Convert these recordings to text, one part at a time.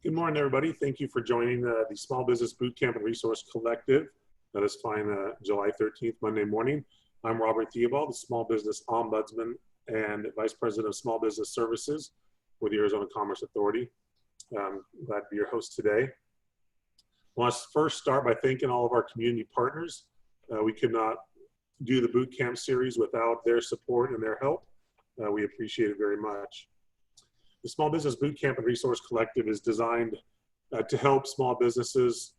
Good morning, everybody. Thank you for joining the Small Business Bootcamp and Resource Collective. Let us find July 13th, Monday morning. I'm Robert Theobald, the Small Business Ombudsman and Vice President of Small Business Services with the Arizona Commerce Authority. I'm glad to be your host today. I want to first start by thanking all of our community partners. We could not do the bootcamp series without their support and their help. We appreciate it very much. The Small Business Bootcamp and Resource Collective is designed to help small businesses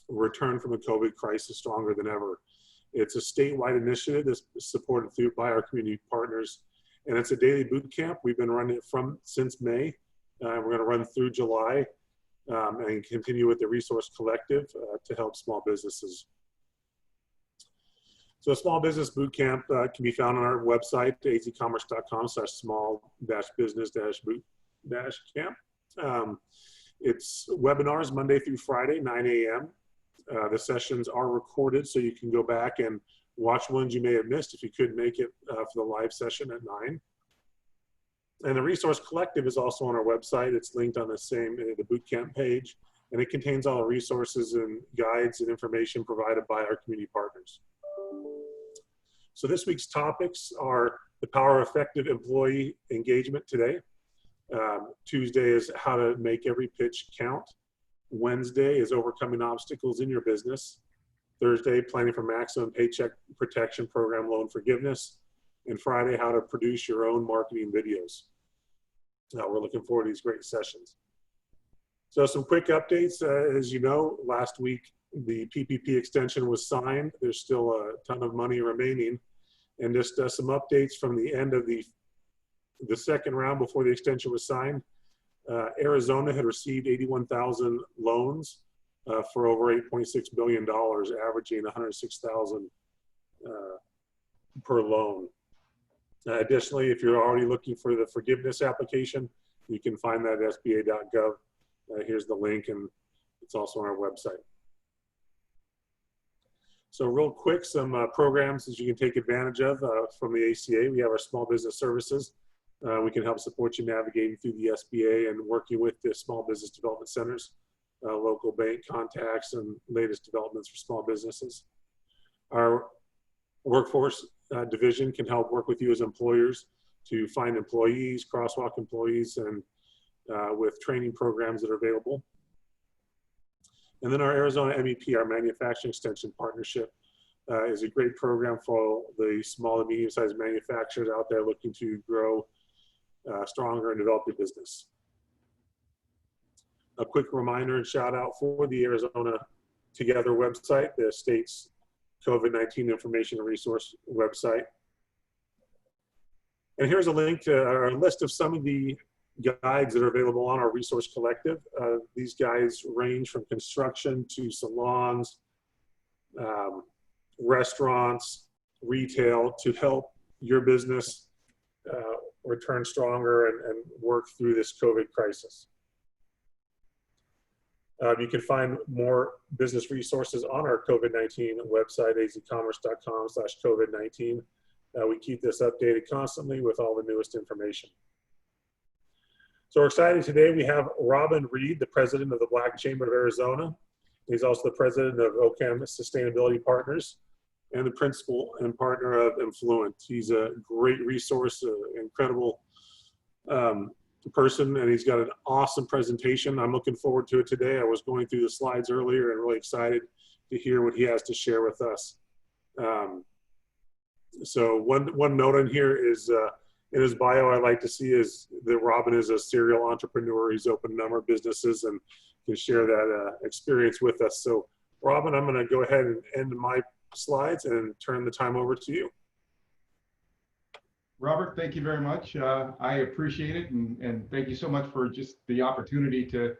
return from the COVID crisis stronger than ever. It's a statewide initiative that's supported by our community partners, and it's a daily boot camp. We've been running it since May. We're going to run through July and continue with the Resource Collective to help small businesses. So Small Business Bootcamp can be found on our website, azcommerce.com/small-business-boot-camp. It's webinars Monday through Friday, 9 a.m. The sessions are recorded, so you can go back and watch ones you may have missed if you couldn't make it for the live session at 9. And the Resource Collective is also on our website. It's linked on the bootcamp page, and it contains all the resources and guides and information provided by our community partners. So this week's topics are the power of effective employee engagement today. Tuesday is how to make every pitch count. Wednesday is overcoming obstacles in your business. Thursday, planning for maximum paycheck protection program loan forgiveness. And Friday, how to produce your own marketing videos. We're looking forward to these great sessions. So some quick updates. As you know, last week, the PPP extension was signed. There's still a ton of money remaining. And just some updates from the end of the second round before the extension was signed. Arizona had received 81,000 loans for over $8.6 billion, averaging $106,000 per loan. Additionally, if you're already looking for the forgiveness application, you can find that at sba.gov. Here's the link, and it's also on our website. So real quick, some programs that you can take advantage of from the ACA. We have our small business services. We can help support you navigating through the SBA and working with the small business development centers, local bank contacts, and latest developments for small businesses. Our workforce division can help work with you as employers to find employees, crosswalk employees, and with training programs that are available. And then our Arizona MEP, our Manufacturing Extension Partnership, is a great program for the small and medium-sized manufacturers out there looking to grow stronger and develop your business. A quick reminder and shout out for the Arizona Together website, the state's COVID-19 information and resource website. And here's a link to our list of some of the guides that are available on our Resource Collective. These guides range from construction to salons, restaurants, retail, to help your business return stronger and work through this COVID crisis. You can find more business resources on our COVID-19 website, azcommerce.com/COVID-19. We keep this updated constantly with all the newest information. So we're excited today. We have Robin Reed, the president of the Black Chamber of Arizona. He's also the president of OCAM Sustainability Partners and the principal and partner of Influent. He's a great resource, incredible person, and he's got an awesome presentation. I'm looking forward to it today. I was going through the slides earlier and really excited to hear what he has to share with us. So one note on here is in his bio, I'd like to see is that Robin is a serial entrepreneur. He's opened a number of businesses and can share that experience with us. So Robin, I'm going to go ahead and end my slides and turn the time over to you. Robert, thank you very much. I appreciate it, and thank you so much for just the opportunity to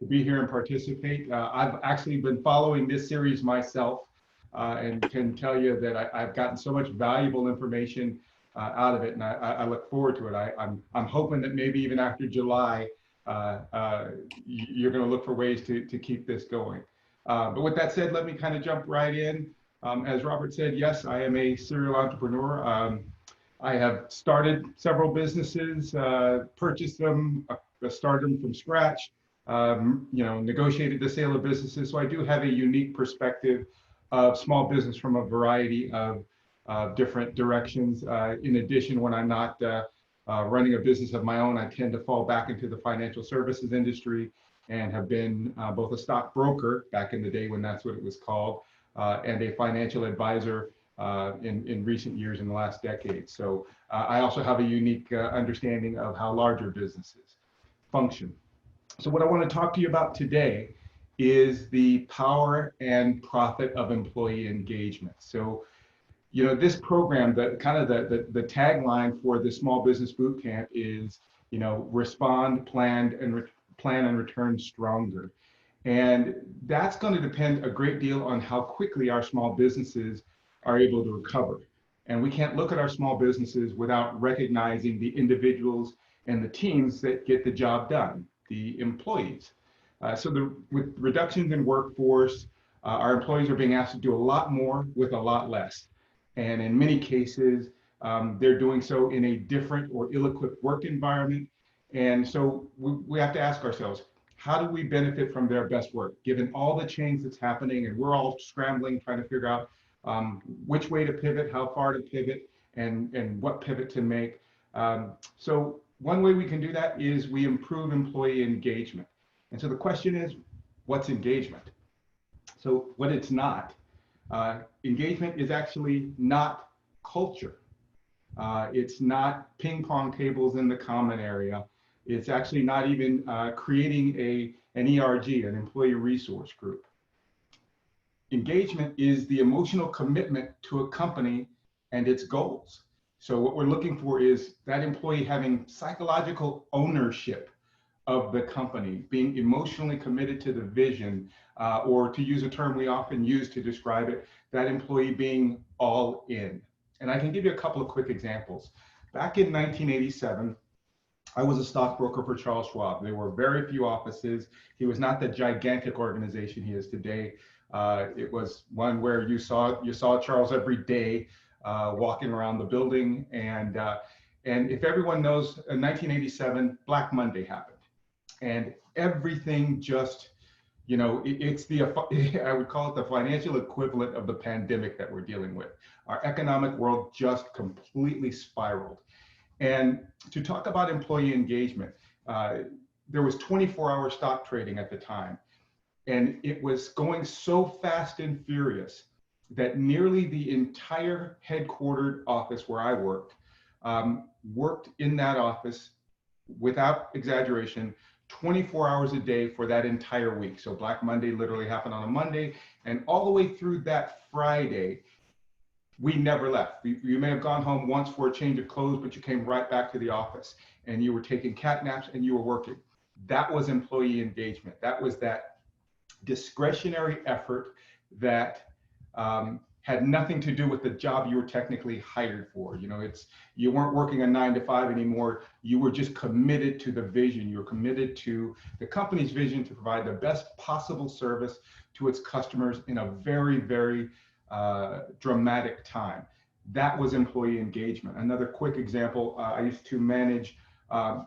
be here and participate. I've actually been following this series myself and can tell you that I've gotten so much valuable information out of it, and I look forward to it. I'm hoping that maybe even after July, you're going to look for ways to keep this going. But with that said, let me kind of jump right in. As Robert said, yes, I am a serial entrepreneur. I have started several businesses, purchased them, started them from scratch, negotiated the sale of businesses. So I do have a unique perspective of small business from a variety of different directions. In addition, when I'm not running a business of my own, I tend to fall back into the financial services industry and have been both a stockbroker back in the day when that's what it was called, and a financial advisor in recent years, in the last decade. So I also have a unique understanding of how larger businesses function. So what I want to talk to you about today is the power and profit of employee engagement. So, this program, the tagline for the Small Business Bootcamp is, respond, plan, and return stronger. And that's going to depend a great deal on how quickly our small businesses are able to recover. And we can't look at our small businesses without recognizing the individuals and the teams that get the job done, the employees. With reductions in workforce, our employees are being asked to do a lot more with a lot less. And in many cases, they're doing so in a different or ill-equipped work environment. And so we have to ask ourselves, how do we benefit from their best work, given all the change that's happening, and we're all scrambling, trying to figure out which way to pivot, how far to pivot, and what pivot to make. So one way we can do that is we improve employee engagement. And so the question is, what's engagement? So what it's not, engagement is actually not culture. It's not ping pong tables in the common area. It's actually not even creating an ERG, an employee resource group. Engagement is the emotional commitment to a company and its goals. So what we're looking for is that employee having psychological ownership of the company, being emotionally committed to the vision, or to use a term we often use to describe it, that employee being all in. And I can give you a couple of quick examples. Back in 1987, I was a stockbroker for Charles Schwab. There were very few offices. He was not the gigantic organization he is today. It was one where you saw Charles every day walking around the building. And if everyone knows, in 1987, Black Monday happened. And everything just, it's I would call it the financial equivalent of the pandemic that we're dealing with. Our economic world just completely spiraled. And to talk about employee engagement, there was 24-hour stock trading at the time. And it was going so fast and furious that nearly the entire headquartered office where I worked in that office, without exaggeration, 24 hours a day for that entire week. So Black Monday literally happened on a Monday, and all the way through that Friday, we never left. You may have gone home once for a change of clothes, but you came right back to the office, and you were taking cat naps and you were working. That was employee engagement. That was that discretionary effort that had nothing to do with the job you were technically hired for. You weren't working a 9 to 5 anymore. You were just committed to the vision. You were committed to the company's vision to provide the best possible service to its customers in a very, very dramatic time. That was employee engagement. Another quick example, I used to manage, I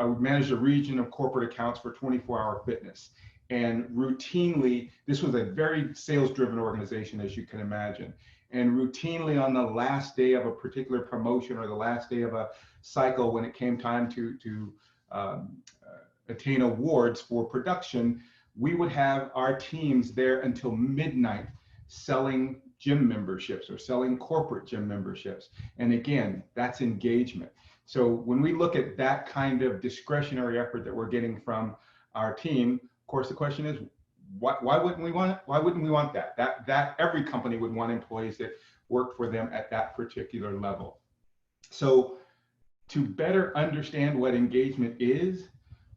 would manage a region of corporate accounts for 24-hour fitness. And routinely, this was a very sales-driven organization, as you can imagine. And routinely on the last day of a particular promotion or the last day of a cycle, when it came time to attain awards for production, we would have our teams there until midnight selling gym memberships or selling corporate gym memberships. And again, that's engagement. So when we look at that kind of discretionary effort that we're getting from our team, of course, the question is, why wouldn't we want it? Why wouldn't we want that? That every company would want employees that work for them at that particular level. So to better understand what engagement is,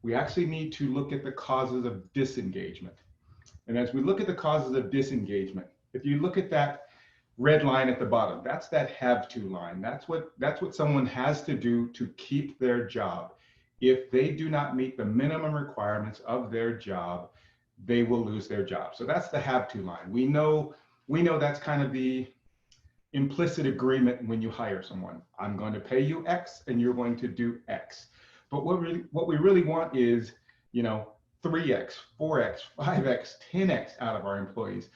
we actually need to look at the causes of disengagement. And as we look at the causes of disengagement, if you look at that red line at the bottom, that's that have to line. That's what someone has to do to keep their job. If they do not meet the minimum requirements of their job, they will lose their job. So that's the have to line. We know that's kind of the implicit agreement when you hire someone. I'm going to pay you X and you're going to do X. But what we really want is, 3x, 4x, 5x, 10x out of our employees.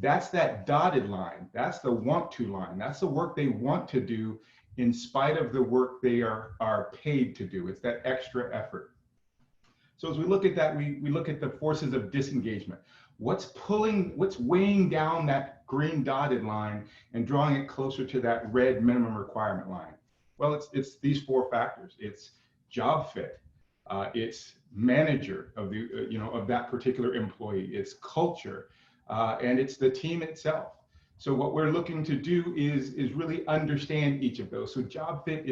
That's that dotted line. That's the want to line. That's the work they want to do in spite of the work they are paid to do. It's that extra effort. So as we look at that, we look at the forces of disengagement. What's weighing down that green dotted line and drawing it closer to that red minimum requirement line? Well, it's these four factors. It's job fit. It's manager of the of that particular employee. It's culture, and it's the team itself. So what we're looking to do is really understand each of those. So job fit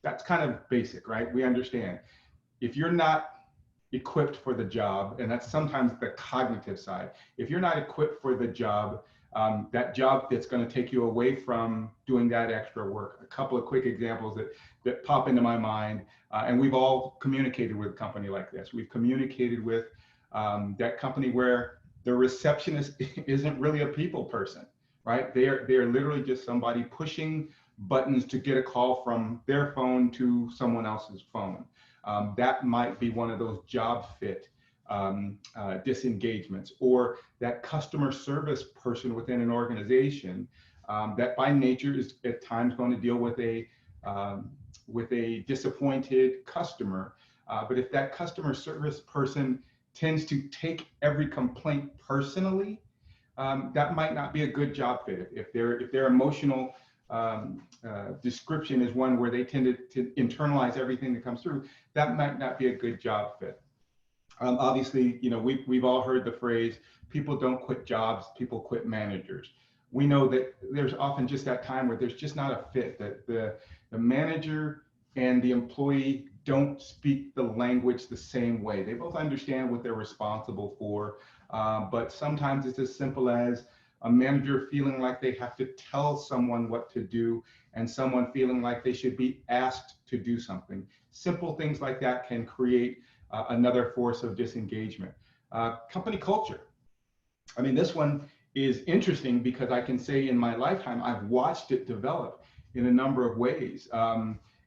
that's kind of basic, right? We understand if you're not equipped for the job, and that's sometimes the cognitive side. If you're not equipped for the job, that job fit's going to take you away from doing that extra work. A couple of quick examples that pop into my mind, and we've all communicated with a company like this. We've communicated with that company where the receptionist isn't really a people person, right? They are literally just somebody pushing buttons to get a call from their phone to someone else's phone. That might be one of those job fit disengagements, or that customer service person within an organization that by nature is at times going to deal with a disappointed customer. But if that customer service person tends to take every complaint personally, that might not be a good job fit. If their emotional description is one where they tend to internalize everything that comes through, that might not be a good job fit. Obviously, we've all heard the phrase, people don't quit jobs, people quit managers. We know that there's often just that time where there's just not a fit, that the manager and the employee don't speak the language the same way. They both understand what they're responsible for, but sometimes it's as simple as a manager feeling like they have to tell someone what to do and someone feeling like they should be asked to do something. Simple things like that can create another force of disengagement. Company culture. I mean, this one is interesting because I can say in my lifetime, I've watched it develop in a number of ways.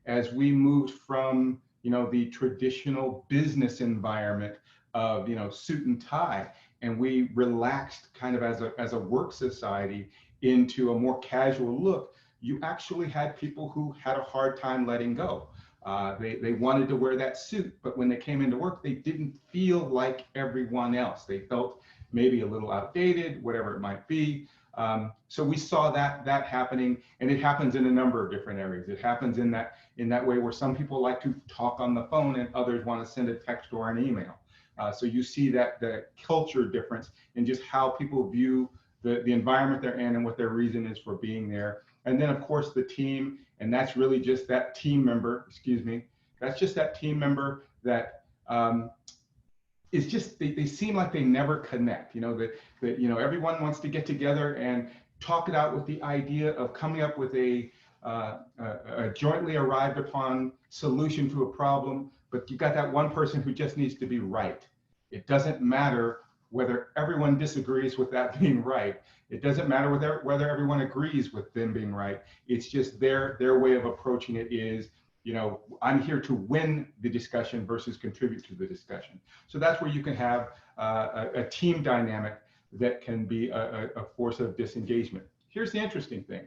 As we moved from, the traditional business environment of, suit and tie, and we relaxed kind of as a work society into a more casual look, you actually had people who had a hard time letting go. They wanted to wear that suit, but when they came into work, they didn't feel like everyone else. They felt maybe a little outdated, whatever it might be. So we saw that happening, and it happens in a number of different areas. It happens in that way where some people like to talk on the phone and others want to send a text or an email. So you see that the culture difference in just how people view the environment they're in and what their reason is for being there. And then of course the team, and that's really just that team member, that's just that team member that is just, they seem like they never connect, everyone wants to get together and talk it out with the idea of coming up with a jointly arrived upon solution to a problem, but you've got that one person who just needs to be right. It doesn't matter whether everyone disagrees with that being right. It doesn't matter whether everyone agrees with them being right. It's just their way of approaching it is, I'm here to win the discussion versus contribute to the discussion. So that's where you can have a team dynamic that can be a force of disengagement. Here's the interesting thing,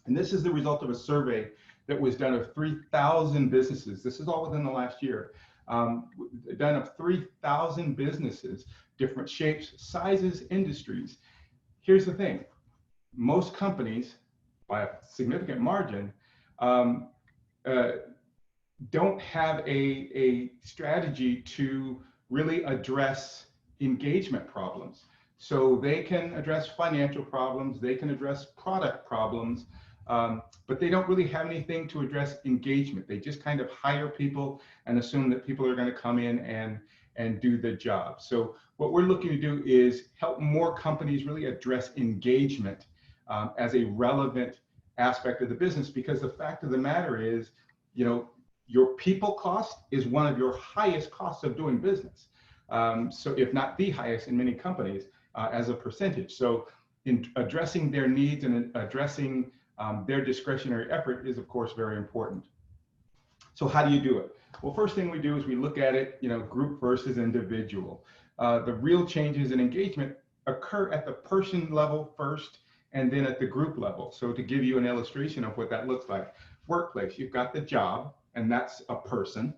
and this is the result of a survey that was done of 3,000 businesses. This is all within the last year. Done of 3,000 businesses, different shapes, sizes, industries. Here's the thing. Most companies, by a significant margin, don't have a strategy to really address engagement problems. So they can address financial problems, they can address product problems, but they don't really have anything to address engagement. They just kind of hire people and assume that people are going to come in and do the job. So what we're looking to do is help more companies really address engagement as a relevant aspect of the business, because the fact of the matter is, your people cost is one of your highest costs of doing business. So if not the highest in many companies as a percentage. So in addressing their needs and addressing their discretionary effort is of course very important. So how do you do it? Well, first thing we do is we look at it, group versus individual. The real changes in engagement occur at the person level first and then at the group level. So to give you an illustration of what that looks like, workplace, you've got the job, and that's a person.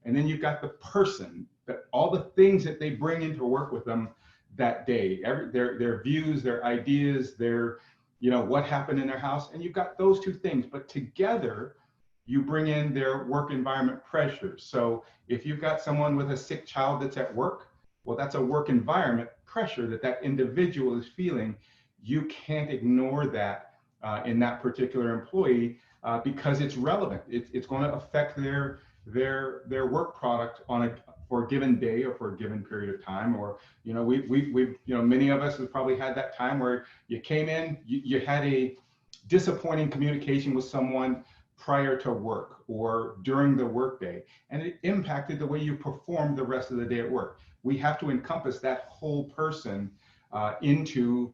And then you've got the person, that all the things that they bring into work with them that day, their views, their ideas, their, what happened in their house. And you've got those two things, but together you bring in their work environment pressures. So if you've got someone with a sick child that's at work, well, that's a work environment pressure that individual is feeling. You can't ignore that in that particular employee because it's relevant. It's going to affect their work product for a given day or for a given period of time. Or we've many of us have probably had that time where you came in, you had a disappointing communication with someone prior to work or during the workday, and it impacted the way you performed the rest of the day at work. We have to encompass that whole person into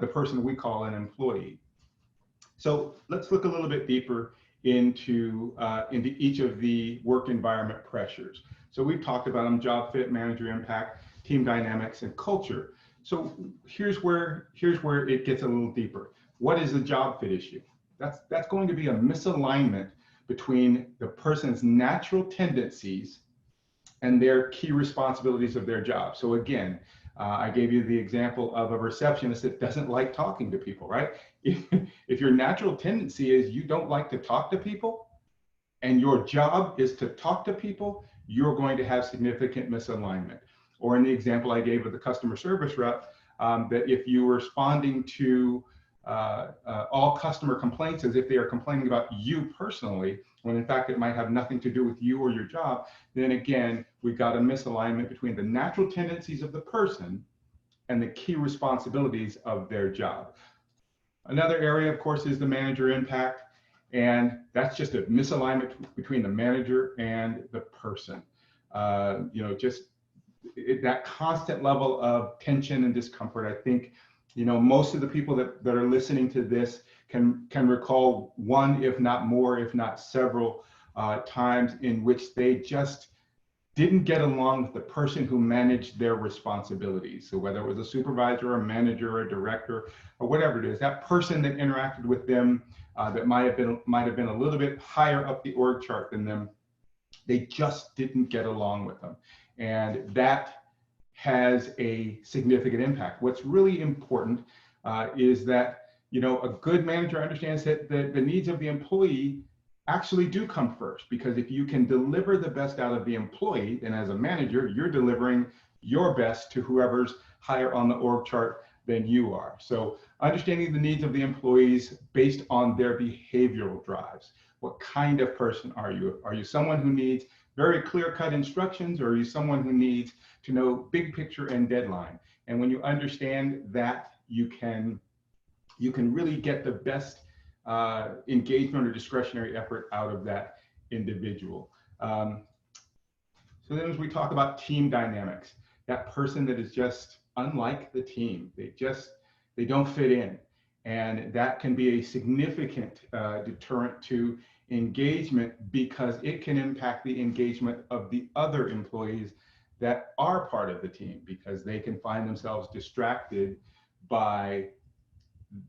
the person we call an employee. So let's look a little bit deeper into each of the work environment pressures. So we've talked about them: job fit, manager impact, team dynamics, and culture. So here's where it gets a little deeper. What is the job fit issue? That's going to be a misalignment between the person's natural tendencies and their key responsibilities of their job. So again, I gave you the example of a receptionist that doesn't like talking to people, right? If your natural tendency is you don't like to talk to people and your job is to talk to people, you're going to have significant misalignment. Or in the example I gave of the customer service rep, that if you were responding to all customer complaints as if they are complaining about you personally, when in fact it might have nothing to do with you or your job, then again, we've got a misalignment between the natural tendencies of the person and the key responsibilities of their job. Another area, of course, is the manager impact, and that's just a misalignment between the manager and the person. That constant level of tension and discomfort. I think most of the people that are listening to this can recall one, if not more, if not several times in which they just didn't get along with the person who managed their responsibilities. So whether it was a supervisor, a manager, or a director, or whatever it is, that person that interacted with them that might have been a little bit higher up the org chart than them, they just didn't get along with them. And that has a significant impact. What's really important is that a good manager understands that the needs of the employee actually do come first, because if you can deliver the best out of the employee, then as a manager, you're delivering your best to whoever's higher on the org chart than you are. So understanding the needs of the employees based on their behavioral drives. What kind of person are you? Are you someone who needs very clear-cut instructions, or are you someone who needs to know big picture and deadline? And when you understand that, you can really get the best engagement or discretionary effort out of that individual. So then as we talk about team dynamics, that person that is just unlike the team, they don't fit in. And that can be a significant deterrent to engagement, because it can impact the engagement of the other employees that are part of the team, because they can find themselves distracted by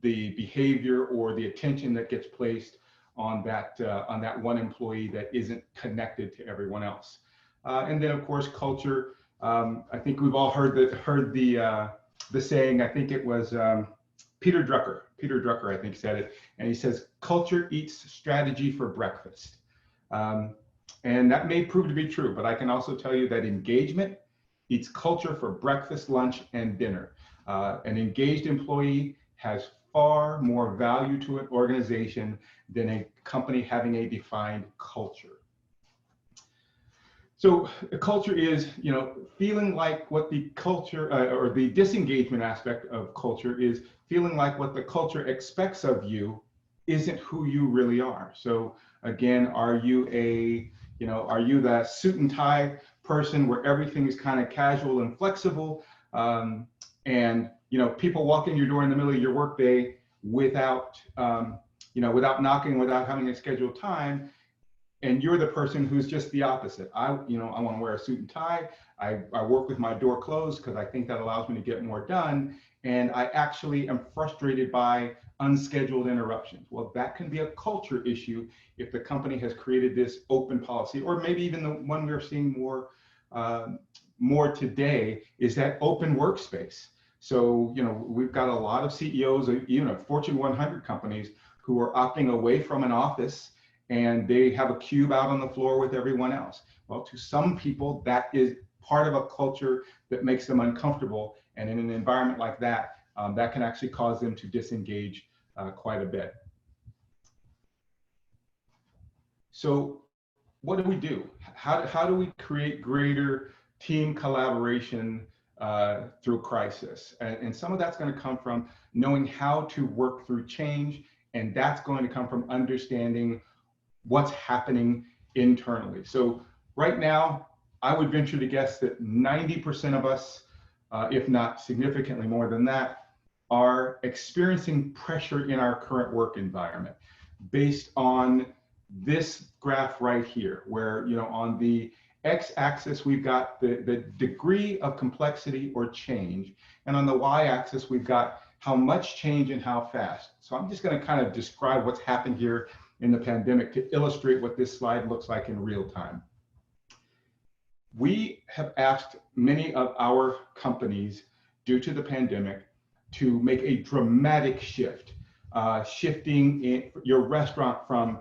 the behavior or the attention that gets placed on that one employee that isn't connected to everyone else. And then of course culture. I think we've all heard the saying. I think it was Peter Drucker, I think, said it, and he says, "Culture eats strategy for breakfast." And that may prove to be true, but I can also tell you that engagement eats culture for breakfast, lunch, and dinner. An engaged employee has far more value to an organization than a company having a defined culture. So the culture is, feeling like what the culture or the disengagement aspect of culture is feeling like what the culture expects of you isn't who you really are. So again, are you the suit and tie person where everything is kind of casual and flexible, and people walk in your door in the middle of your workday without knocking, without having a scheduled time, and you're the person who's just the opposite. I want to wear a suit and tie. I work with my door closed because I think that allows me to get more done. And I actually am frustrated by unscheduled interruptions. Well, that can be a culture issue if the company has created this open policy, or maybe even the one we're seeing more today is that open workspace. So, we've got a lot of CEOs, even of Fortune 100 companies, who are opting away from an office, and they have a cube out on the floor with everyone else. Well, to some people, that is part of a culture that makes them uncomfortable. And in an environment like that, that can actually cause them to disengage quite a bit. So what do we do? How do we create greater team collaboration through crisis? And some of that's going to come from knowing how to work through change. And that's going to come from understanding what's happening internally. So right now, I would venture to guess that 90% of us, if not significantly more than that, are experiencing pressure in our current work environment based on this graph right here, where, on the x-axis, we've got the degree of complexity or change. And on the y-axis, we've got how much change and how fast. So I'm just going to kind of describe what's happened here in the pandemic to illustrate what this slide looks like in real time. We have asked many of our companies, due to the pandemic, to make a dramatic shift, shifting your restaurant from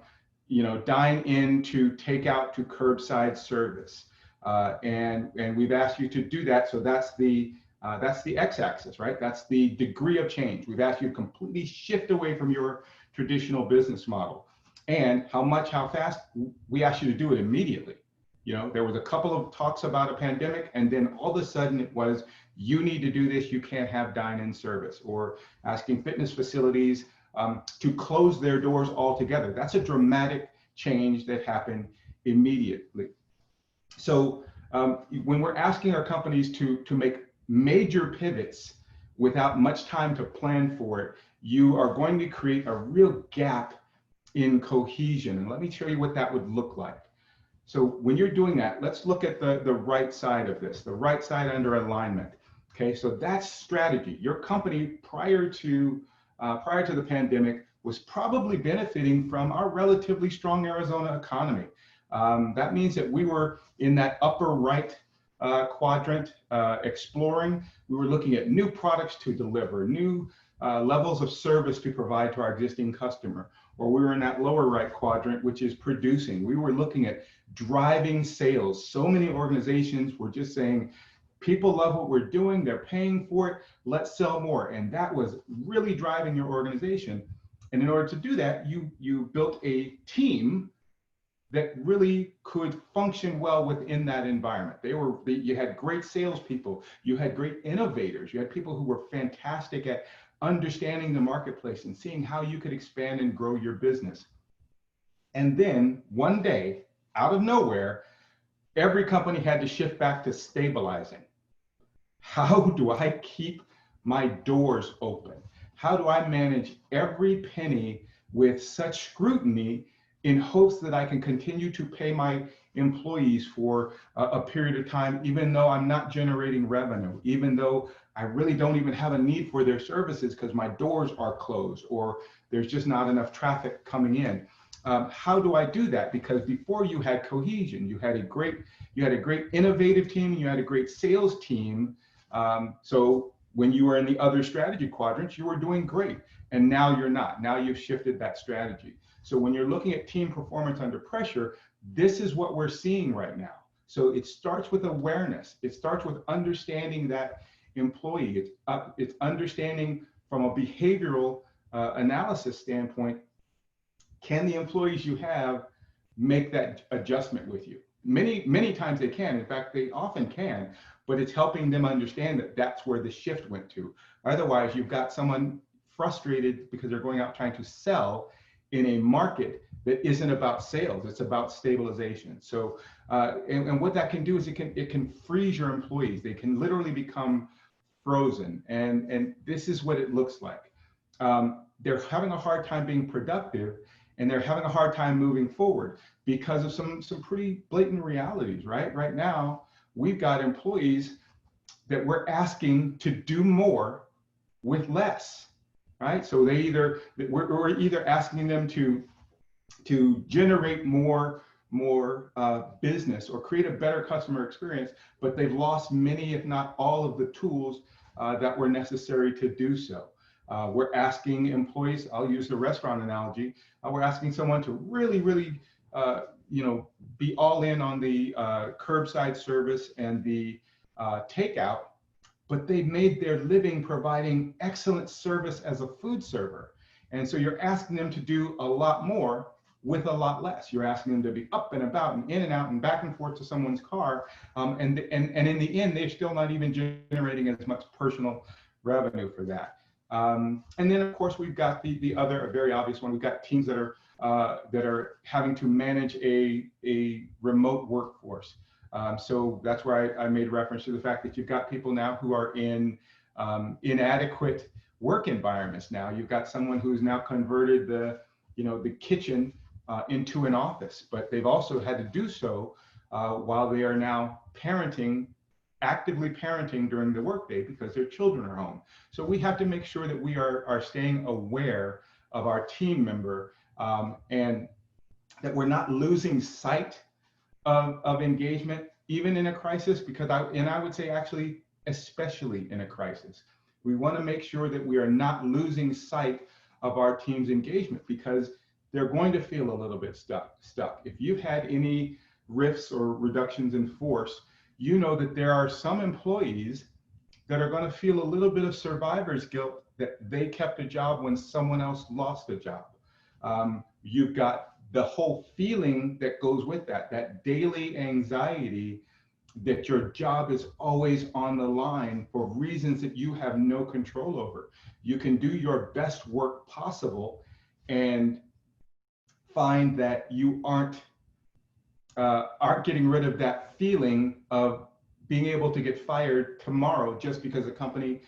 dine in to take out to curbside service. And we've asked you to do that. So that's the x-axis, right? That's the degree of change. We've asked you to completely shift away from your traditional business model. And how much, how fast? We asked you to do it immediately. There was a couple of talks about a pandemic, and then all of a sudden it was, you need to do this, you can't have dine-in service, or asking fitness facilities to close their doors altogether. That's a dramatic change that happened immediately. So when we're asking our companies to make major pivots without much time to plan for it, you are going to create a real gap in cohesion. And let me show you what that would look like. So when you're doing that, let's look at the right side of this, the right side under alignment. Okay, so that's strategy. Your company prior to the pandemic was probably benefiting from our relatively strong Arizona economy. That means that we were in that upper right quadrant exploring. We were looking at new products to deliver, new levels of service to provide to our existing customer. Or we were in that lower right quadrant, which is producing. We were looking at driving sales. So many organizations were just saying, people love what we're doing, they're paying for it, let's sell more. And that was really driving your organization. And in order to do that, you built a team that really could function well within that environment. You had great salespeople, you had great innovators, you had people who were fantastic at understanding the marketplace and seeing how you could expand and grow your business. And then one day, out of nowhere, every company had to shift back to stabilizing. How do I keep my doors open? How do I manage every penny with such scrutiny in hopes that I can continue to pay my employees for a period of time, even though I'm not generating revenue, even though I really don't even have a need for their services because my doors are closed or there's just not enough traffic coming in. How do I do that? Because before you had cohesion, you had a great innovative team, you had a great sales team. So when you were in the other strategy quadrants, you were doing great. And now you're not. Now you've shifted that strategy. So when you're looking at team performance under pressure, this is what we're seeing right now. So it starts with awareness. It starts with understanding that employee. It's understanding from a behavioral analysis standpoint, can the employees you have make that adjustment with you? Many times they can. In fact, they often can, but it's helping them understand that that's where the shift went to. Otherwise, you've got someone frustrated because they're going out trying to sell in a market that isn't about sales, it's about stabilization. So, and what that can do is it can freeze your employees. They can literally become frozen. And this is what it looks like. They're having a hard time being productive. and they're having a hard time moving forward because of some pretty blatant realities, right? Right now, we've got employees that we're asking to do more with less, right? So we're either asking them to generate more business or create a better customer experience, but they've lost many, if not all, of the tools that were necessary to do so. We're asking employees, I'll use the restaurant analogy, we're asking someone to really be all in on the curbside service and the takeout, but they've made their living providing excellent service as a food server. And so you're asking them to do a lot more with a lot less. You're asking them to be up and about and in and out and back and forth to someone's car. And in the end, they're still not even generating as much personal revenue for that. And then of course, we've got the other very obvious one. We've got teams that are having to manage a remote workforce. So that's where I made reference to the fact that you've got people now who are in inadequate work environments. Now you've got someone who's now converted the kitchen into an office, but they've also had to do so while they are now actively parenting during the workday because their children are home. So we have to make sure that we are staying aware of our team member and that we're not losing sight of engagement, even in a crisis, because I would say actually, especially in a crisis. We want to make sure that we are not losing sight of our team's engagement because they're going to feel a little bit stuck. If you've had any rifts or reductions in force, you know that there are some employees that are going to feel a little bit of survivor's guilt that they kept a job when someone else lost a job. You've got the whole feeling that goes with that daily anxiety that your job is always on the line for reasons that you have no control over. You can do your best work possible and find that you aren't getting rid of that feeling of being able to get fired tomorrow just because the company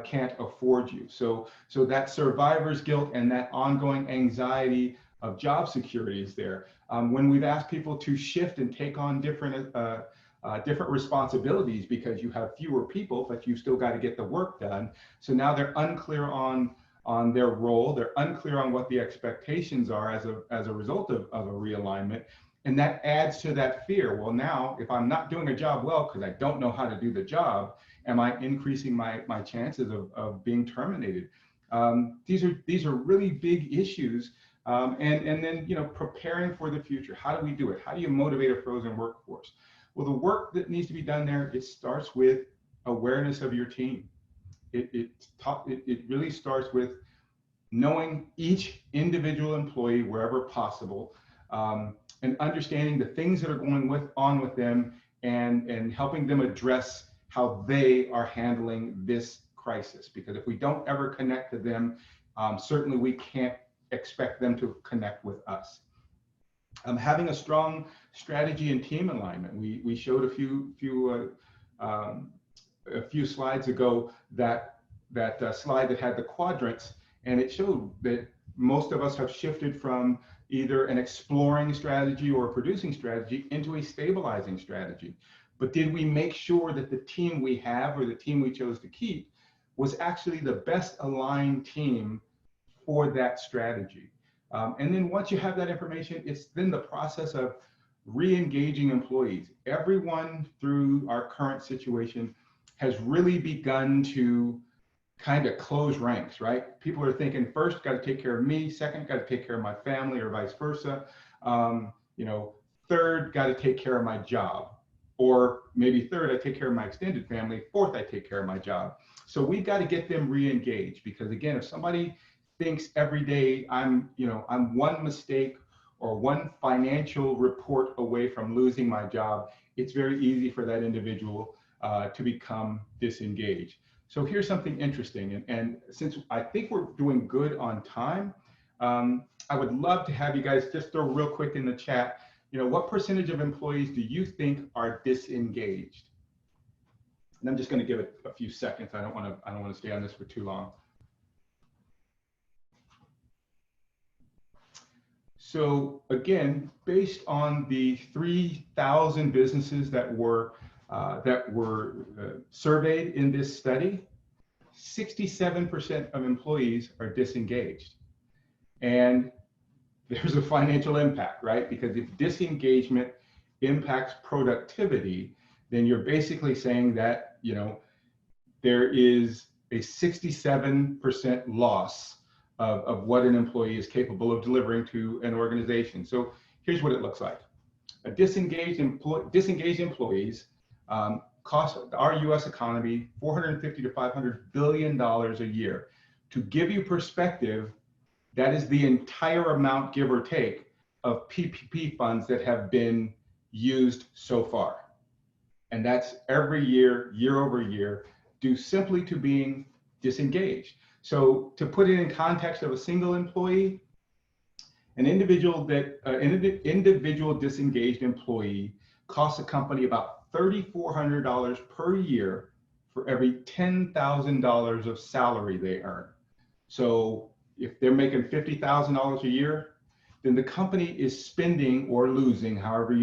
can't afford you. So that survivor's guilt and that ongoing anxiety of job security is there. When we've asked people to shift and take on different responsibilities because you have fewer people, but you still got to get the work done. So now they're unclear on their role. They're unclear on what the expectations are as a result of a realignment. And that adds to that fear. Well, now if I'm not doing a job well because I don't know how to do the job, am I increasing my chances of being terminated? These are really big issues. And then preparing for the future. How do we do it? How do you motivate a frozen workforce? Well, the work that needs to be done there, it starts with awareness of your team. It really starts with knowing each individual employee wherever possible, and understanding the things that are going on with them and helping them address how they are handling this crisis. Because if we don't ever connect to them, certainly we can't expect them to connect with us. Having a strong strategy and team alignment. We showed a few slides ago that slide that had the quadrants, and it showed that most of us have shifted from either an exploring strategy or a producing strategy into a stabilizing strategy. But did we make sure that the team we have or the team we chose to keep was actually the best aligned team for that strategy? And then once you have that information, it's then the process of re-engaging employees. Everyone through our current situation has really begun to kind of close ranks, right? People are thinking, first, got to take care of me. Second, got to take care of my family, or vice versa. Third, got to take care of my job. Or maybe third, I take care of my extended family. Fourth, I take care of my job. So we've got to get them re-engaged, because again, if somebody thinks every day I'm one mistake or one financial report away from losing my job, it's very easy for that individual to become disengaged. So here's something interesting, and since I think we're doing good on time, I would love to have you guys just throw real quick in the chat, what percentage of employees do you think are disengaged? And I'm just going to give it a few seconds. I don't want to stay on this for too long. So again, based on the 3,000 businesses that were surveyed in this study, 67% of employees are disengaged. And there's a financial impact, right? Because if disengagement impacts productivity, then you're basically saying that, you know, there is a 67% loss of what an employee is capable of delivering to an organization. So here's what it looks like. Disengaged employees cost our US economy $450 to $500 billion a year. To give you perspective, that is the entire amount, give or take, of PPP funds that have been used so far. And that's every year, year over year, due simply to being disengaged. So to put it in context of a single employee, an individual disengaged employee costs a company about $3,400 per year for every $10,000 of salary they earn. So if they're making $50,000 a year, then the company is spending or losing, however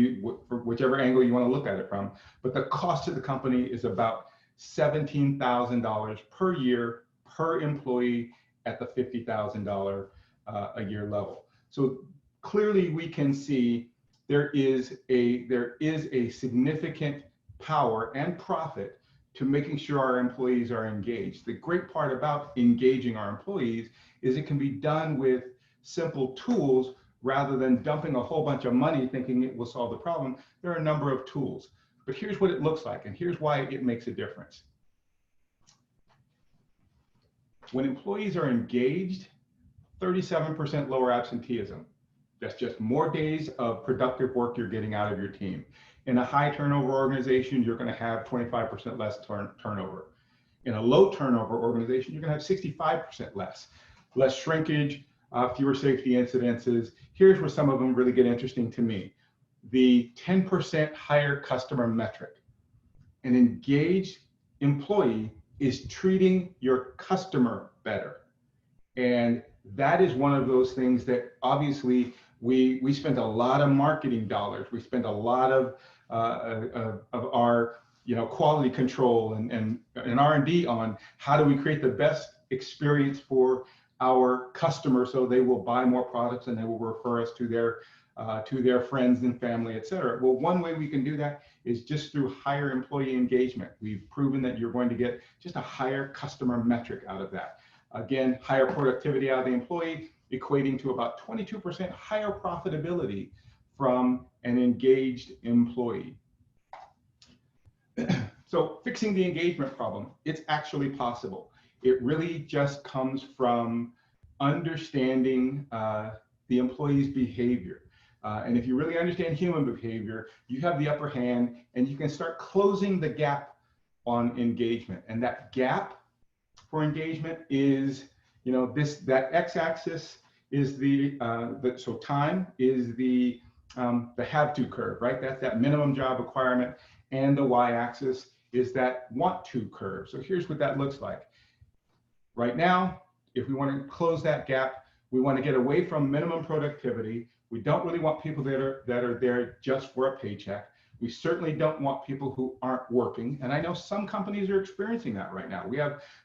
whichever angle you want to look at it from, but the cost to the company is about $17,000 per year per employee at the $50,000 a year level. So clearly we can see there is a significant power and profit to making sure our employees are engaged. The great part about engaging our employees is it can be done with simple tools rather than dumping a whole bunch of money thinking it will solve the problem. There are a number of tools, but here's what it looks like, and here's why it makes a difference. When employees are engaged, 37% lower absenteeism. That's just more days of productive work you're getting out of your team. In a high turnover organization, you're going to have 25% less turnover. In a low turnover organization, you're going to have 65% less shrinkage, fewer safety incidences. Here's where some of them really get interesting to me. The 10% higher customer metric. An engaged employee is treating your customer better. And that is one of those things that obviously we spend a lot of marketing dollars. We spend a lot of our quality control and R&D on how do we create the best experience for our customers so they will buy more products and they will refer us to their friends and family, et cetera. Well, one way we can do that is just through higher employee engagement. We've proven that you're going to get just a higher customer metric out of that. Again, higher productivity out of the employee, equating to about 22% higher profitability from an engaged employee. So fixing the engagement problem, it's actually possible. It really just comes from understanding the employee's behavior. And if you really understand human behavior, you have the upper hand and you can start closing the gap on engagement. And that gap for engagement is, that x-axis is so time is the have-to curve, right? That's that minimum job requirement. And the y-axis is that want-to curve. So here's what that looks like. Right now, if we want to close that gap, we want to get away from minimum productivity. We don't really want people that are there just for a paycheck. We certainly don't want people who aren't working. And I know some companies are experiencing that right now.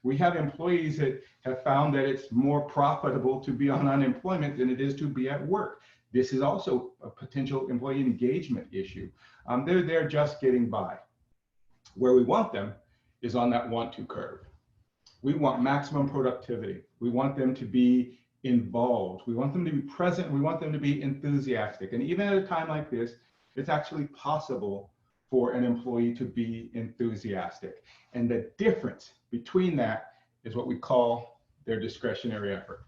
We have employees that have found that it's more profitable to be on unemployment than it is to be at work. This is also a potential employee engagement issue. They're there just getting by. Where we want them is on that want-to curve. We want maximum productivity. We want them to be involved. We want them to be present. We want them to be enthusiastic. And even at a time like this, it's actually possible for an employee to be enthusiastic. And the difference between that is what we call their discretionary effort.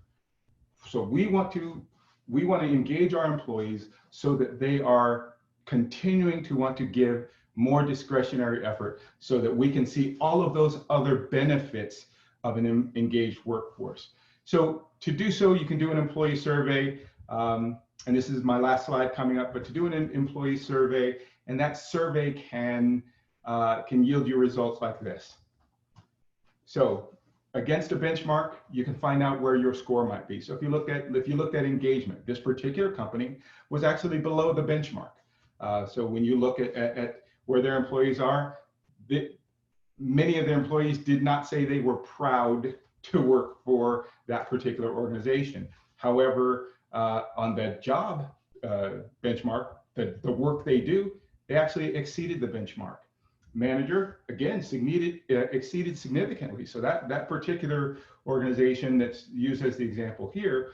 So we want to engage our employees so that they are continuing to want to give more discretionary effort so that we can see all of those other benefits of an engaged workforce. So to do so, you can do an employee survey. And this is my last slide coming up, but to do an employee survey, and that survey can yield you results like this. So against a benchmark, you can find out where your score might be. So if you looked at engagement, this particular company was actually below the benchmark. So when you look at where their employees are, many of their employees did not say they were proud to work for that particular organization. However, on the job benchmark, the work they do, they actually exceeded the benchmark. Manager, again, exceeded significantly. So that particular organization that's used as the example here,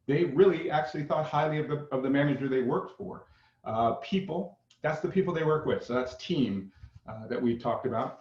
they really actually thought highly of the manager they worked for. People, that's the people they work with. So that's team that we talked about.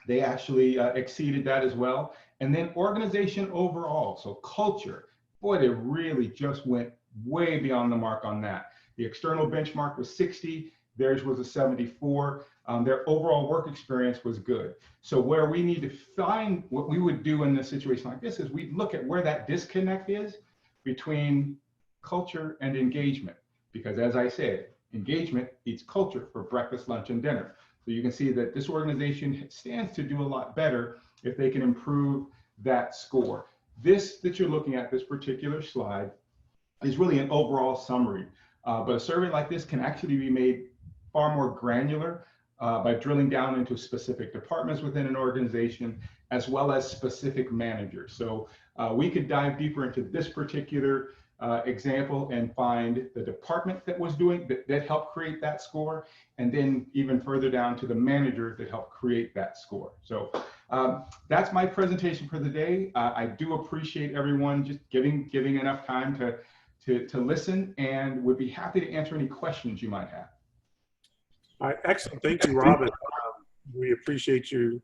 They actually exceeded that as well. And then organization overall, so culture, boy, they really just went way beyond the mark on that. The external benchmark was 60, theirs was a 74. Their overall work experience was good. So where we need to find, what we would do in a situation like this is we look at where that disconnect is between culture and engagement. Because as I said, engagement eats culture for breakfast, lunch, and dinner. So you can see that this organization stands to do a lot better if they can improve that score. This that you're looking at, this particular slide, is really an overall summary. But a survey like this can actually be made far more granular by drilling down into specific departments within an organization, as well as specific managers. So we could dive deeper into this particular example and find the department that was doing that helped create that score, and then even further down to the manager that helped create that score. So that's my presentation for the day. I do appreciate everyone just giving enough time to listen, and would be happy to answer any questions you might have. All right, excellent. Thank you, Robin. We appreciate you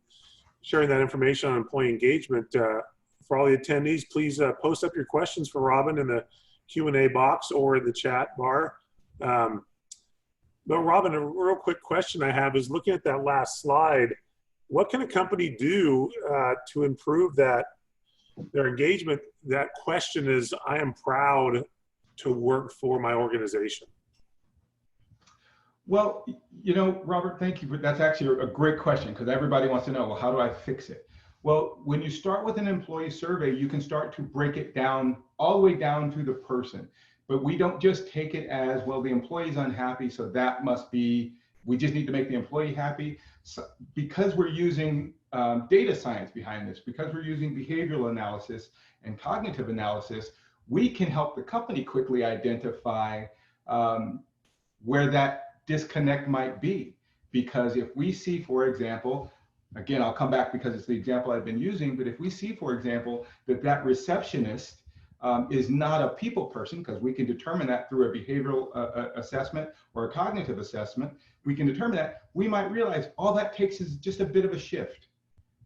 sharing that information on employee engagement. For all the attendees, please post up your questions for Robin in the Q&A box or in the chat bar. But Robin, a real quick question I have is, looking at that last slide, what can a company do to improve their engagement? That question is, I am proud to work for my organization. Well, you know, Robert, thank you. That's actually a great question, because everybody wants to know, well, how do I fix it? Well, when you start with an employee survey, you can start to break it down all the way down to the person. But we don't just take it as, well, the employee's unhappy, so that must be, we just need to make the employee happy. So, because we're using data science behind this, because we're using behavioral analysis and cognitive analysis, we can help the company quickly identify where that disconnect might be. Because if we see, for example, again, I'll come back because it's the example I've been using, but if we see, for example, that receptionist is not a people person, because we can determine that through a behavioral assessment or a cognitive assessment, we can determine that, we might realize all that takes is just a bit of a shift.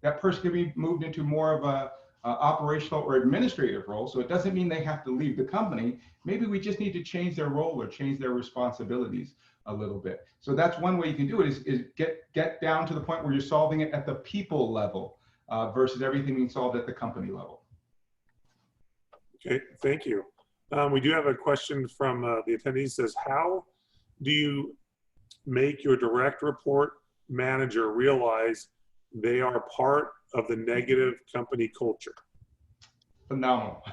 That person can be moved into more of a operational or administrative role, so it doesn't mean they have to leave the company. Maybe we just need to change their role or change their responsibilities a little bit. So that's one way you can do it, is get down to the point where you're solving it at the people level versus everything being solved at the company level. Okay, thank you. We do have a question from the attendees. Says, how do you make your direct report manager realize they are part of the negative company culture? Phenomenal.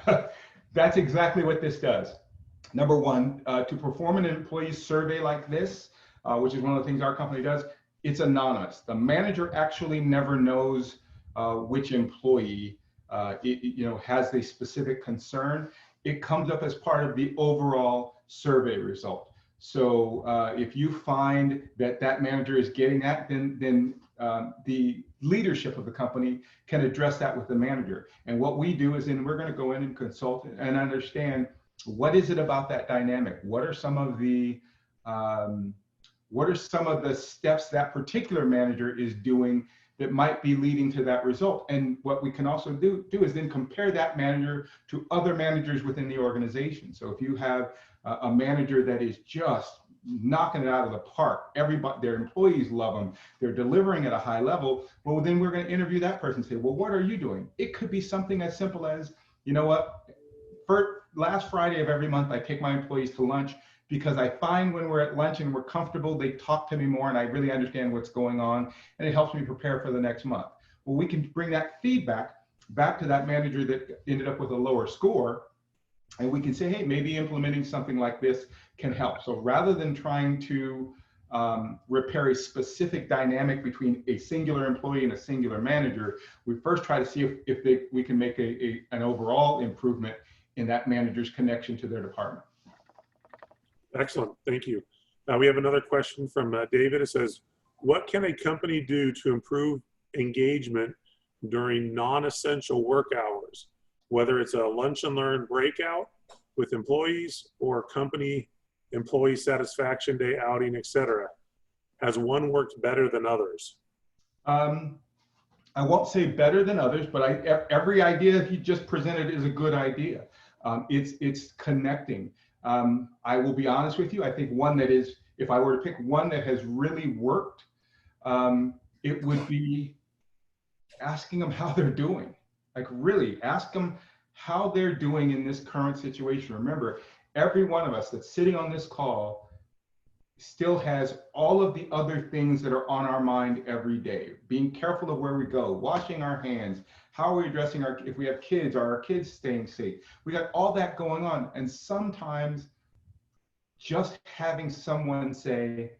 That's exactly what this does. Number one, to perform an employee survey like this, which is one of the things our company does, it's anonymous. The manager actually never knows which employee has the specific concern. It comes up as part of the overall survey result. So if you find that manager is getting that, then the leadership of the company can address that with the manager. And what we do is then we're going to go in and consult and understand, what is it about that dynamic? What are some of the steps that particular manager is doing that might be leading to that result? And what we can also do is then compare that manager to other managers within the organization. So if you have a manager that is just knocking it out of the park, everybody, their employees love them, they're delivering at a high level, well, then we're going to interview that person and say, well, what are you doing? It could be something as simple as, you know what, last Friday of every month, I take my employees to lunch, because I find when we're at lunch and we're comfortable, they talk to me more and I really understand what's going on, and it helps me prepare for the next month. Well, we can bring that feedback back to that manager that ended up with a lower score, and we can say, hey, maybe implementing something like this can help. So rather than trying to repair a specific dynamic between a singular employee and a singular manager, we first try to see if we can make an overall improvement in that manager's connection to their department. Excellent, thank you. We have another question from David. It says, what can a company do to improve engagement during non-essential work hours, whether it's a lunch and learn breakout with employees or company employee satisfaction day outing, etc.? Has one worked better than others? I won't say better than others, but every idea he just presented is a good idea. It's connecting. I will be honest with you. I think one that is, if I were to pick one that has really worked, it would be asking them how they're doing. Like really ask them how they're doing in this current situation. Remember, every one of us that's sitting on this call still has all of the other things that are on our mind every day. Being careful of where we go, washing our hands, how are we addressing if we have kids, are our kids staying safe? We got all that going on. And sometimes just having someone say,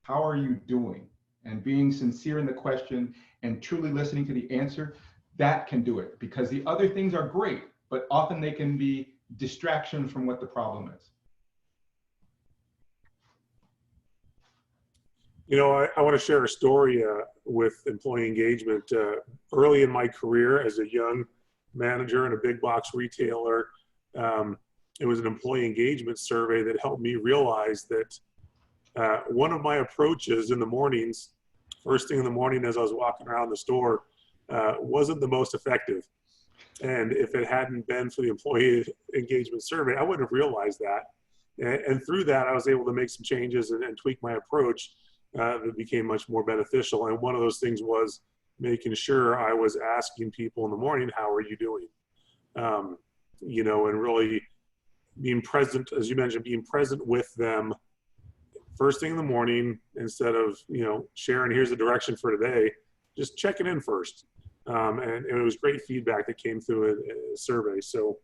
how are you doing? And being sincere in the question and truly listening to the answer, that can do it. Because the other things are great, but often they can be distractions from what the problem is. You know, I want to share a story with employee engagement. Early in my career as a young manager in a big box retailer, it was an employee engagement survey that helped me realize that one of my approaches in the mornings, first thing in the morning as I was walking around the store, wasn't the most effective. And if it hadn't been for the employee engagement survey, I wouldn't have realized that. And through that, I was able to make some changes and tweak my approach that became much more beneficial. And one of those things was making sure I was asking people in the morning, how are you doing? You know, and really being present, as you mentioned, being present with them first thing in the morning, instead of, you know, sharing, here's the direction for today, just checking in first. And it was great feedback that came through a survey. So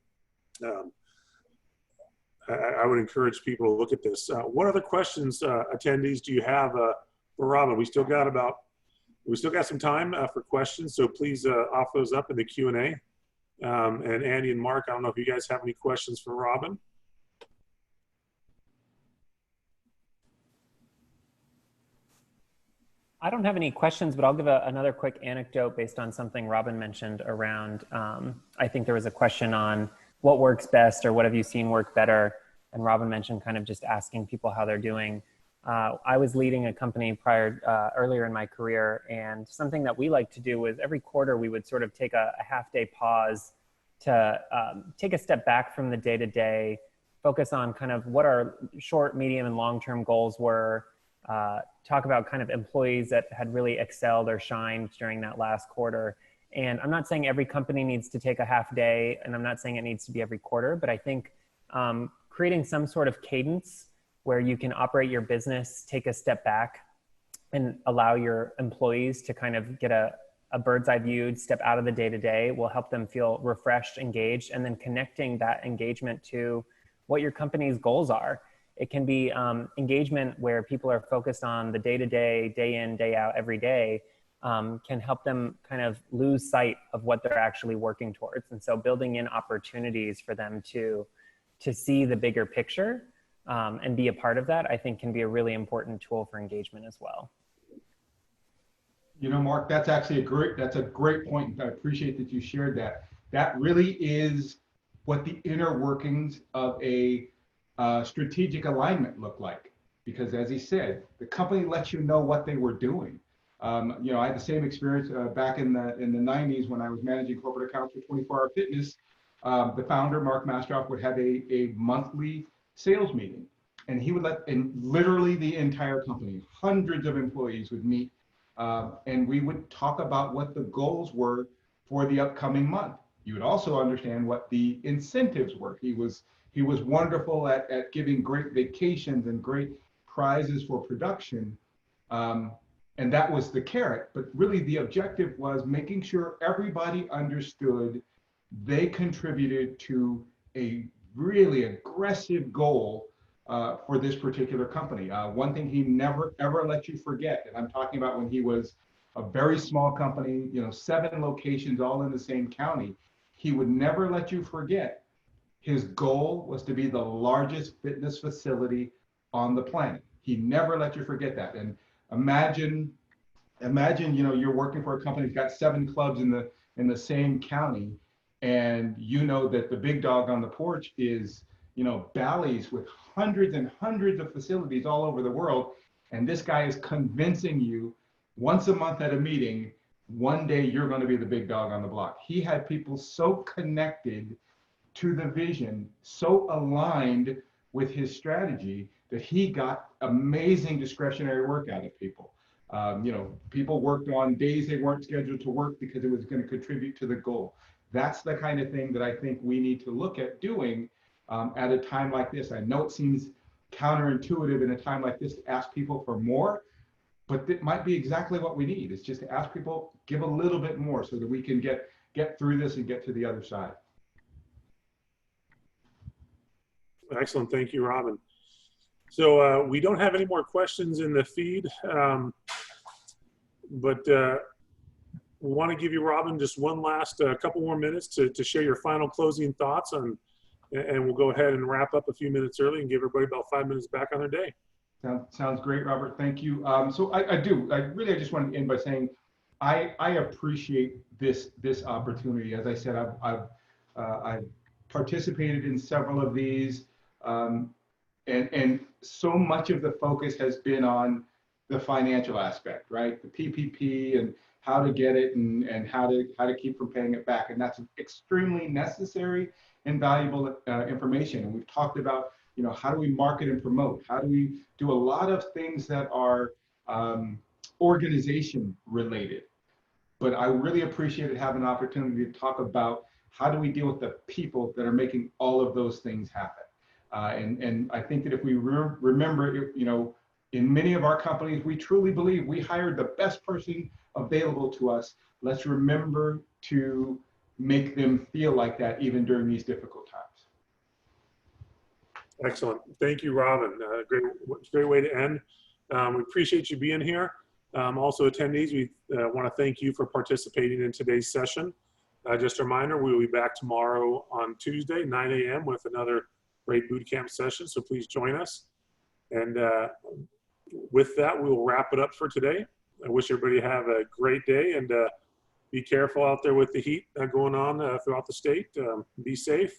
I would encourage people to look at this. What other questions, attendees, do you have for Robin? We still got some time for questions, so please offer those up in the Q&A. And Andy and Mark, I don't know if you guys have any questions for Robin. I don't have any questions, but I'll give another quick anecdote based on something Robin mentioned around, I think there was a question on what works best or what have you seen work better? And Robin mentioned kind of just asking people how they're doing. I was leading a company earlier in my career, and something that we like to do was every quarter we would sort of take a half-day pause to take a step back from the day-to-day, focus on kind of what our short, medium, and long-term goals were, talk about kind of employees that had really excelled or shined during that last quarter. And I'm not saying every company needs to take a half day, and I'm not saying it needs to be every quarter, but I think creating some sort of cadence where you can operate your business, take a step back, and allow your employees to kind of get a bird's eye view, step out of the day-to-day, will help them feel refreshed, engaged, and then connecting that engagement to what your company's goals are. It can be engagement where people are focused on the day-to-day, day in, day out, every day, can help them kind of lose sight of what they're actually working towards. And so building in opportunities for them to see the bigger picture and be a part of that, I think can be a really important tool for engagement as well. You know, Mark, that's actually that's a great point. I appreciate that you shared that. That really is what the inner workings of a strategic alignment look like. Because as he said, the company lets you know what they were doing. You know, I had the same experience back in the 90s when I was managing corporate accounts for 24 Hour Fitness. The founder, Mark Mastroff, would have a monthly sales meeting, and he would and literally the entire company, hundreds of employees would meet, and we would talk about what the goals were for the upcoming month. You would also understand what the incentives were. He was wonderful at giving great vacations and great prizes for production. And that was the carrot, but really the objective was making sure everybody understood they contributed to a really aggressive goal for this particular company. One thing he never ever let you forget, and I'm talking about when he was a very small company, 7 locations all in the same county, he would never let you forget his goal was to be the largest fitness facility on the planet. He never let you forget that. And imagine, you're working for a company that's got 7 clubs in the same county, and you know that the big dog on the porch is, Bally's with hundreds and hundreds of facilities all over the world. And this guy is convincing you once a month at a meeting, one day you're going to be the big dog on the block. He had people so connected to the vision, so aligned with his strategy that he got amazing discretionary work out of people. People worked on days they weren't scheduled to work because it was going to contribute to the goal. That's the kind of thing that I think we need to look at doing at a time like this. I know it seems counterintuitive in a time like this to ask people for more, but it might be exactly what we need. It's just to ask people, give a little bit more so that we can get through this and get to the other side. Excellent. Thank you, Robin. So we don't have any more questions in the feed, but we want to give you, Robin, just one last couple more minutes to share your final closing thoughts on, and we'll go ahead and wrap up a few minutes early and give everybody about 5 minutes back on their day. Sounds great, Robert. Thank you. So I just wanted to end by saying I appreciate this opportunity. As I said, I've participated in several of these, and so much of the focus has been on the financial aspect, right? The PPP and how to get it and how to keep from paying it back, and that's extremely necessary and valuable information. And we've talked about, how do we market and promote? How do we do a lot of things that are organization related? But I really appreciated having an opportunity to talk about how do we deal with the people that are making all of those things happen. And I think that if we remember, in many of our companies, we truly believe we hired the best person available to us. Let's remember to make them feel like that even during these difficult times. Excellent. Thank you, Robin. Great way to end. We appreciate you being here. Also, attendees, we want to thank you for participating in today's session. Just a reminder, we will be back tomorrow on Tuesday, 9 a.m. with another great boot camp session, so please join us. And with that, we will wrap it up for today. I wish everybody have a great day, and be careful out there with the heat going on throughout the state. Be safe,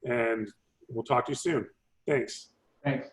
and we'll talk to you soon. Thanks. Thanks.